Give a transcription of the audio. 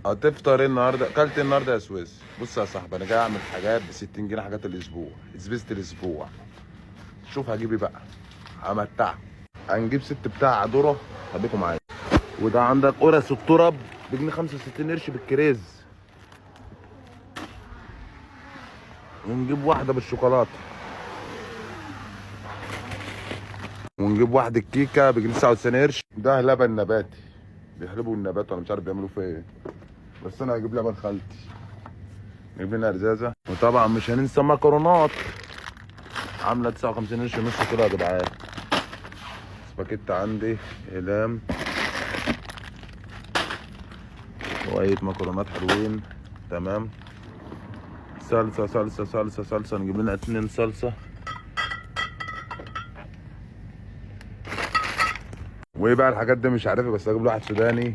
هتفطر ايه النهارده؟ اكلت إيه النهارده يا سويس؟ بص يا صاحبي، انا جاي اعمل حاجات ب 60 جنيه، حاجات الاسبوع، سبيست الاسبوع. شوف هجيب ايه بقى، همتعك. هنجيب ست بتاع ذره، خليكم معايا. وده عندك قرص الترب بجنيه 65 قرش بالكريز. ونجيب واحده بالشوكولاته. ونجيب واحده كيكه بجنيه 99 قرش. ده لبن نباتي، بيحلبوا النبات وانا مش عارف بيعملوا فيه ايه، بس انا هجيب لبن خالتي. نجيب لنا ازازه. وطبعا مش هننسى مكرونات، عامله 59 قرش نص كيلو يا جدعان. سباكيت عندي اقلام، شويه مكرونات حلوين. تمام. صلصه صلصه صلصه صلصه، نجيب لنا 2 صلصه. وايه بقى الحاجات دي مش عارفها، بس هجيب له واحد سوداني